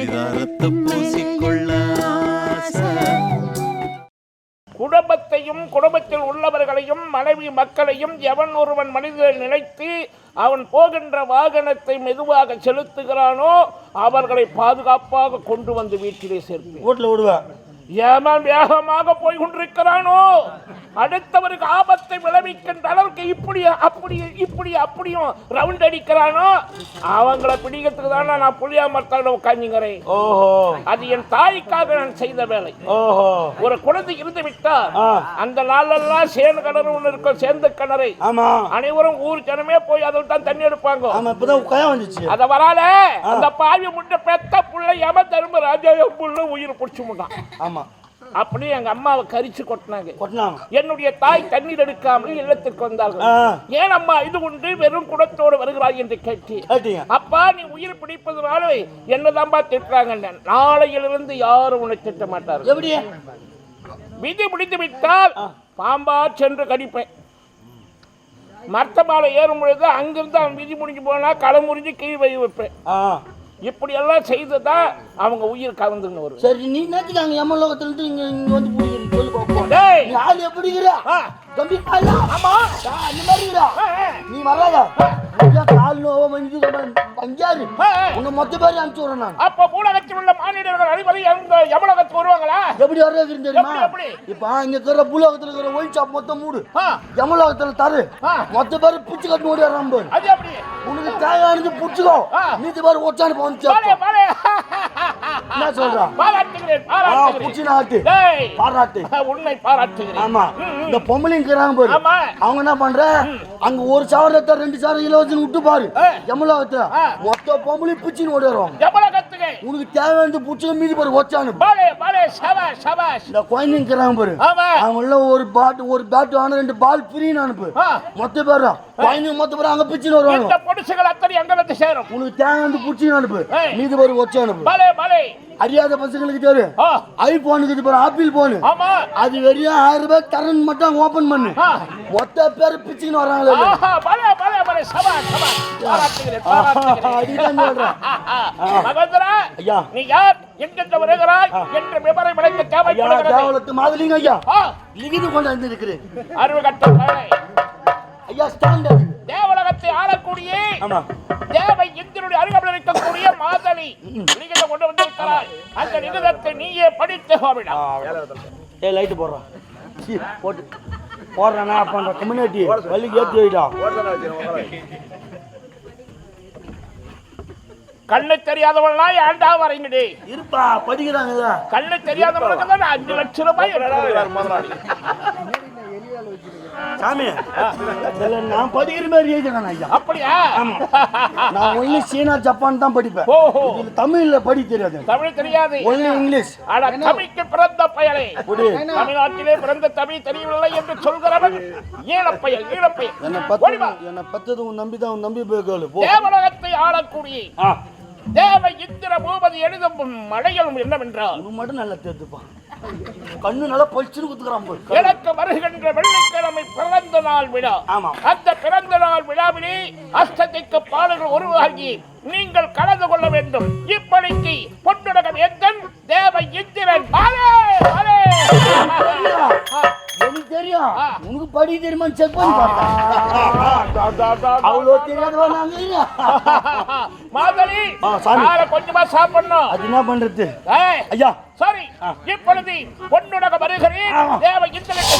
பரிதாரத்தை பூசிக்கொள்ள குடும்பத்தையும் குடும்பத்தில் உள்ளவர்களையும் மனைவி மக்களையும் எவன் ஒருவன் மனிதனை நினைத்து அவன் போகின்ற வாகனத்தை மெதுவாக செலுத்துகிறானோ அவர்களை பாதுகாப்பாக கொண்டு வந்து வீட்டிலே சேர்த்து வீட்டில் விடுவா. ஏமான் வேகமாக போய் கொண்டிருக்கிறானோ அடுத்தவருக்கு ஆபத்தை விளைவிக்கின்ற அளவுக்கு அப்படியும் ரவுண்ட் அடிக்கிறானோ அவங்களை பிடிக்கிறதுக்கு தானே நான் புளியா மரத்தால உட்காந்துங்கிறேன். ஓஹோ, அது என் தாய்க்காக நான் செய்த வேலை. ஓஹோ, ஒரு குழந்தை இருந்து விட்டால் அந்த நாளெல்லாம் சேனு கிணறு ஒண்ணு இருக்கும், சேர்ந்த கிணறு. ஆமா, அனைவரும் ஊர் ஜனமே போய் அதில் தான் தண்ணி எடுப்பாங்க. ஆமா, இப்பதான் கயம் வந்துச்சு. அத வரால அந்த பாவி முன்ன பெத்த புள்ள எம தரும ராஜா புள்ள உயிர் பிடிச்சு முட்டான். ஆமா, அப்படி எங்க அம்மாவை கரிச்சு கொட்டினாங்க. என்னுடைய தாய் தண்ணீர் எடுக்காமல் இல்லத்திற்கு வந்தார்கள். ஏன் அம்மா இது உண்டு வெறும் குடத்தோடு வருகிறாய் என்று கேட்டீங்க. அப்பா நீ உயிர் பிடிப்பதனால என்னதான்பா திட்டுறாங்க. நாளையிலிருந்து யாரும் உன்னை திட்ட மாட்டார்கள். எப்படி விதி முடித்து விட்டால் பாம்பா சென்று கடிப்பேன். மரத்த மாலை ஏறும் பொழுது அங்கிருந்து அவன் விதி முடிஞ்சு போனா களை முறிஞ்சு கீழ் வை வைப்பேன். இப்படி எல்லாம் செய்துதான் அவங்க உயிர் கலந்துன்னு வரும். சரி, நீ நினைச்சுக்காங்க எம்மலோகத்துல இருந்து இங்க வந்து புடிக்கிறீங்க. டேய் ஆள் எப்படிங்கறா தம்பி? ஆமா, அந்த மாதிரிங்கறா. நீ வராத கால் நோவ மஞ்சு பஞ்சாரு உங்க மொத்த பேர் அனுப்பிச்சு விடுறேன் நான். அப்ப பூலகத்தில் உள்ள மாநிலங்கள் அனைவரும் எமலோகத்துக்கு வருவாங்களா? எப்படி வர்றது தெரியுமா? இப்ப இங்க இருக்கிற பூலோகத்துல இருக்கிற ஒயின் ஷாப் மொத்தம் மூடு, எமலோகத்துல தரு மொத்த பேர் புடிச்சு கட்டு ஓடிடுறான் பாரு. அது எப்படி? உனக்கு தேவையானது புடிச்சுக்கோ, நீதி பேர் ஒச்சானு போச்சு. என்ன சொல்றா? பாராட்டுகிறேன், புடிச்சு நாட்டு பாராட்டு, உண்மை பாராட்டுகிறேன். ஆமா, இந்த பொம்பளைங்க இருக்கிறாங்க பாரு, அவங்க என்ன பண்ற அங்க ஒரு சவரத்தை 2 சவரம் இலவசம் விட்டு பாரு. எமலோகத்துல மொத்த பொம்பளை புடிச்சுன்னு ஓடிடுவாங்க. எமலோகத்துக்கு உனக்கு தேவையானது புடிச்சுக்க மீதி பேர் ஒச்சானு. இந்த குழந்தைங்க இருக்கிறாங்க பாரு, அவங்க ஒரு பேட் வாங்க 2 பால் ஃப்ரீன்னு அனுப்பு. மொத்த பேர் குழந்தைங்க மொத்த பேர் அங்க பிச்சுன்னு வருவாங்க. பொடிசுகள் அத்தனை அங்க வந்து சேரும். உனக்கு தேவையானது புடிச்சுன்னு அனுப்பு, மீதி பேர் ஒச்சு அனுப்பு. அறியாத பசங்களுக்கு தெரியும் ஐபோனுக்கு பாரு, ஆப்பிள் போனு அது வெறும் 1000 ரூபாய் கரண்ட் மட்டும் ஓபன் பண்ணு, மொத்த பேர் பிச்சுன்னு வராங்களே. நீ யார், எங்கிட்ட வருகிறாய் என்ற விவரம் விளக்க தேவைப்படுகிறது. மாதிரிங்க ஐயா லிகிது கொண்டு வந்து இருக்கிறேன். அறிவு கட்ட ஐயா ஸ்டாண்ட் தேவலகத்தை ஆளக்கூடிய தேவை இந்திரனுடைய அருகாமையில் இருக்கக்கூடிய மாதவி லிகிதம் கொண்டு வந்திருக்கிறாய். அந்த லிகிதத்தை நீயே படித்து கோவிடா. லைட்டு போடுறான் போட்டு போடுறானா பண்ற கம்யூனிட்டி வள்ளிக்கு ஏற்றி வைடா. கண்ணு தெரியாதவனா ஏண்டா வரீங்கடி இருப்பா படிக்கிறாங்க. கண்ணு தெரியாதவனுக்கு தான் 5 லட்சம் ரூபாய் சாமி நான் படிக்கிற மாதிரி எழுதுறேன் ஐயா. அப்படியா? நான் ஒன்லி சீனா ஜப்பான் தான் படிப்பேன். தமிழ்ல படி தெரியாது. தமிழ் தெரியாது, ஒன்லி இங்கிலீஷ். ஆனா தமிழுக்கு பிறந்த பயலே, தமிழ்நாட்டிலே பிறந்த தமிழ் தெரியவில்லை என்று சொல்கிறவன் ஈழப்பயல். என்ன பத்தது உன் நம்பி தான் உன் நம்பி போய் கேளு. தேவலகத்தை ஆளக்கூடிய தேவ இந்திர பூபதி எழுதும் மழைகளும் என்னவென்றால் மட்டும் நல்லா தேர்த்துப்பான், கண்ணு நல்லா பளிச்சுன்னு குத்துக்கிறான். எனக்கு வருகின்ற வெள்ளிக்கிழமை பிறந்த நாள் விழா. அந்த பிறந்த நாள் விழாவிலே அஷ்டதிக்கு பாடல்கள் உருவாகி நீங்கள் கலந்து கொள்ள வேண்டும். இப்படிக்கு பொன்னுலகம் எத்தன் தேவ இந்திரன் எனக்கு தெரியும், உனக்கு படி தெரியுமா செக் பண்ணி அவ்வளோ தெரியாதவா நாங்க. மாதிரி கொஞ்சமா சாப்பிடணும். அது என்ன பண்றது ஐயா? சரி, இப்பொழுது பொன்னுலகம் வருகிறேன். தேவ இந்திரன்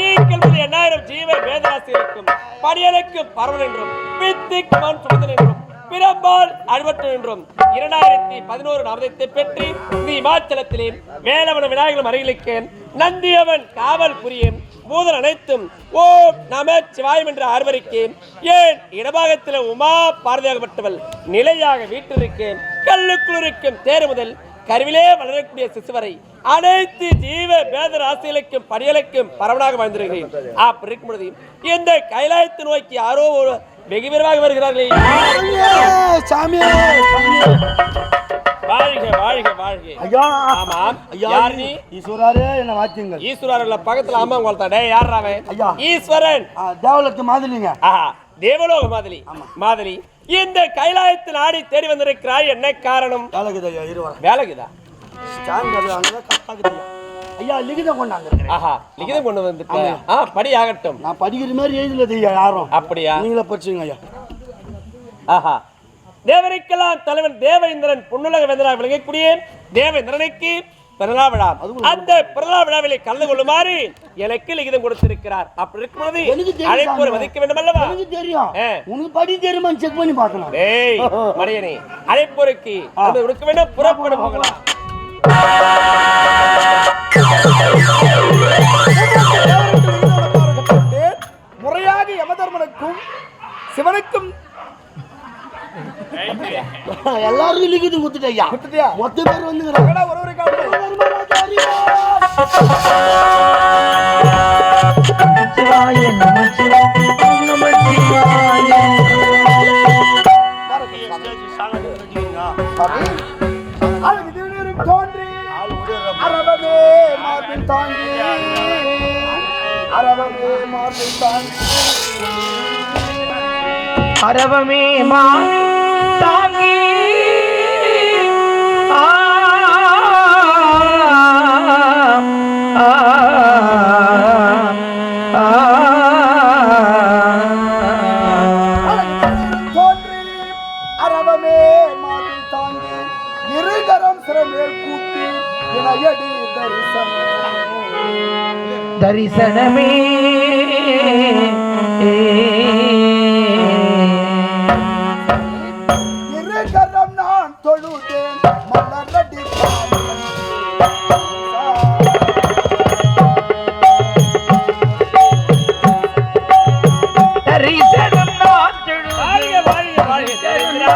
ஈக்கல்வது 8000 ஜீவ வேதராசிகளுக்கும் படியலுக்கும் பரவல் என்றும் பித்திக் மண் சுமந்தல் என்றும் பிறப்பால் அடிபட்டு என்றும் 2011 நவதத்தை பெற்று இந்த இமாச்சலத்திலே வேலவன விநாயகர் அருகிலுக்கு நந்தியவன் காவல் புரியும் பூதல் அனைத்தும் ஓ நம சிவாயம் என்ற ஆர்வரிக்கு ஏன் இடபாகத்தில் உமா பார்வையாகப்பட்டவள் நிலையாக வீட்டிற்கும் கல்லுக்குள் இருக்கும் தேர் முதல் கருவிலே வளரக்கூடிய சிசுவரை அனைத்து ஜீவ பேத ராசிகளுக்கும் படியலுக்கும் பரவலாக வாழ்ந்திருக்கிறேன். அப்படி இருக்கும் பொழுது இந்த கைலாயத்தை நோக்கி யாரோ வெகு விரைவாக வருகிறார்களே. வாழ்க வாழ்க வாழ்க. ஐயா ஆமாம் ஐயா யார் நீ? ஈஸ்வரரே என்ன வாக்கியங்கள். ஈஸ்வரர்ல பக்கத்துல ஆமா உங்கள்ட்ட டேய் யாரா அவன்? ஐயா ஈஸ்வரன் தேவலோக மாதிலிங்க. ஆஹா தேவலோக மாதிரி மாதிரி இந்த கைலாயத்தில் ஆடி தேடி வந்திருக்கிறாய் என்ன காரணம்? வேலைக்குதா ஐயா இருவரா வேலைக்குதா ஸ்டாண்ட் அது அங்க கட்டாக்குது ஐயா லிகிதம் கொண்டாங்க. ஆஹா லிகிதம் கொண்டு வந்துட்டேன். படி ஆகட்டும். நான் படிக்கிற மாதிரி எழுதல ஐயா யாரும். அப்படியா? நீங்களே படிச்சுங்க ஐயா. ஆஹா தேவருக்கெல்லாம் தலைவன் தேவேந்திரன் புன்னுலக வேந்தனாக விளங்கக்கூடிய தேவேந்திரனுக்கு பிறந்தா விழா. அந்த பிறந்தா விழாவிலே கலந்து கொள்ளுமாறு எனக்கு லிகிதம் கொடுத்திருக்கிறார். அப்படி இருக்கும்போது அழைப்போரை மதிக்க வேண்டும் அல்லவா? எனக்கு தெரியும். உனக்கு படி தெரியுமான்னு செக் பண்ணி பார்க்கணும். டேய் மரியனே அழைப்போருக்கு அது கொடுக்க வேண்டும். புறப்பட போகலாம். முறையாக யமதர்மனுக்கும் சிவனுக்கும் எல்லாரும் லிகிதம் கொடுத்துட்டேன். மொத்த பேர் வந்து தோன்றி அரவமே மார்பில் தாங்கி அரவமே மார்பில் தாங்கி அரவமே மா தாங்கி தோன்றி அரவமே மார்பில் தாங்கி இருகரம் சிறமேல் கூப்பி வினையடி தரிசனமே இருகரம் நான் தொழுதேன் மலரடி தரிசனம் நான் வாழ்க வாழ்க வாழ்க தேவேந்திரா.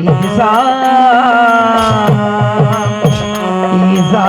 ஈசா ஈசா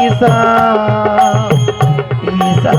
ஈசா ஈசா